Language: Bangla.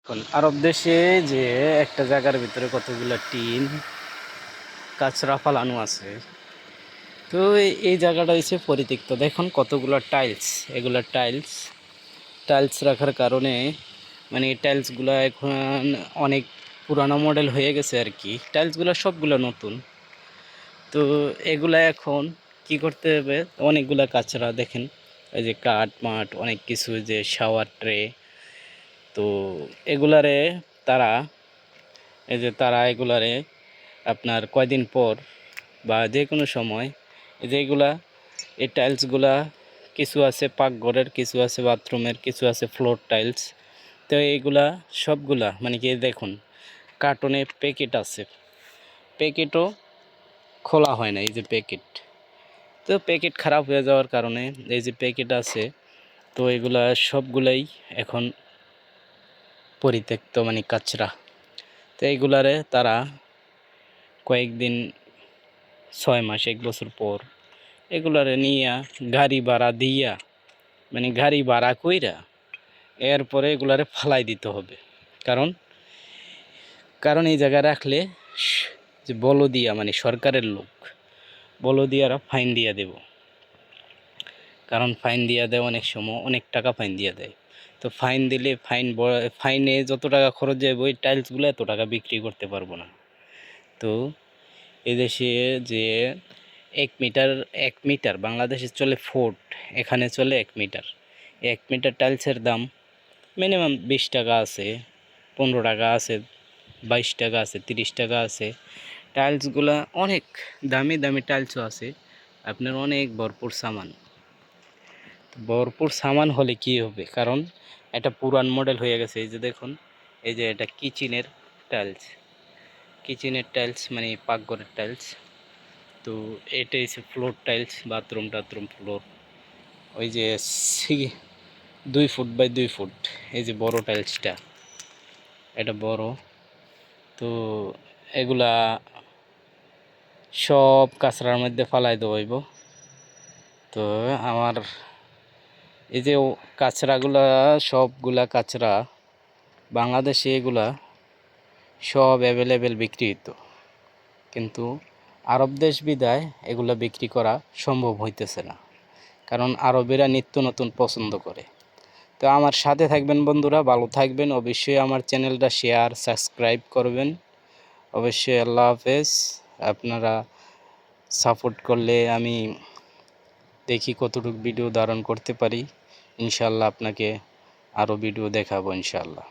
আরব দেশে যে একটা জায়গার ভিতরে কতগুলো টিন কাঁচরা ফালানো আছে। তো এই জায়গাটা হচ্ছে পরিত্যক্ত। দেখুন কতগুলো টাইলস, এগুলো টাইলস টাইলস রাখার কারণে মানে এই টাইলসগুলো এখন অনেক পুরানো মডেল হয়ে গেছে আর কি। টাইলসগুলো সবগুলো নতুন। তো এগুলা এখন কি করতে হবে, অনেকগুলা কাঁচরা দেখেন, এই যে কাঠ মাঠ অনেক কিছু, যে শাওয়ার ট্রে। তো এগুলারে তারা তারা এগুলারে আপনার কয়দিন পর বা যে কোনো সময় এই যে এই টাইলসগুলা কিছু আছে পাকঘরের, কিছু আছে বাথরুমের, কিছু আছে ফ্লোর টাইলস। তো এইগুলা সবগুলা মানে কি দেখুন কার্টনে প্যাকেট আছে, প্যাকেটও খোলা হয় না। এই যে প্যাকেট, তো প্যাকেট খারাপ হয়ে যাওয়ার কারণে এই যে প্যাকেট আছে, তো এগুলা সবগুলাই এখন পরিত্যক্ত মানে কাচরা। তো এইগুলারে তারা কয়েকদিন, 6 মাস 1 বছর পর এগুলারে নিয়া গাড়ি ভাড়া দিয়া মানে গাড়ি ভাড়া কইরা এরপরে এগুলারে ফালাই দিতে হবে। কারণ কারণ এই জায়গায় রাখলে যে বলদিয়া মানে সরকারের লোক, বলদিয়ারা ফাইন দিয়া দেব। কারণ ফাইন দিয়া দেয়, অনেক সময় অনেক টাকা ফাইন দিয়া দেয়। তো ফাইন দিলে ফাইনে যত টাকা খরচ যাবে ওই টাইলসগুলো এত টাকা বিক্রি করতে পারবো না। তো এদেশে যে 1 মিটার বাংলাদেশে চলে ফুট, এখানে চলে 1 মিটার। 1 মিটার টাইলসের দাম মিনিমাম 20 টাকা আছে, 15 টাকা আছে, 22 টাকা আছে, 30 টাকা আছে। টাইলসগুলা অনেক দামি দামি টাইলসও আছে, আপনার অনেক ভরপুর সামান হলে কি হবে, কারণ এটা পুরান মডেল হয়ে গেছে। এই যে দেখুন, এই যে এটা কিচেনের টাইলস মানে পাকঘরের টাইলস। তো এটা হচ্ছে ফ্লোর টাইলস, বাথরুম টাথরুম ফ্লোর। ওই যে 2 ফুট বাই 2 ফুট, এই যে বড় টাইলসটা, এটা বড়। তো এগুলা সব কাঁচরার মধ্যে ফালাই দেবইব। তো আমার এই যে কাঁচরাগুলা, সবগুলা কাঁচরা বাংলাদেশে এগুলা সব অ্যাভেলেবেল বিক্রি হতো, কিন্তু আরব দেশ বিদায় এগুলা বিক্রি করা সম্ভব হইতেছে না, কারণ আরবেরা নিত্য নতুন পছন্দ করে। তো আমার সাথে থাকবেন বন্ধুরা, ভালো থাকবেন, অবশ্যই আমার চ্যানেলটা শেয়ার সাবস্ক্রাইব করবেন অবশ্যই। আল্লাহ হাফেজ। আপনারা সাপোর্ট করলে আমি দেখি কতটুকু ভিডিও ধারণ করতে পারি। ইনশাল্লাহ আপনাকে আরও ভিডিও দেখাবো ইনশাল্লাহ।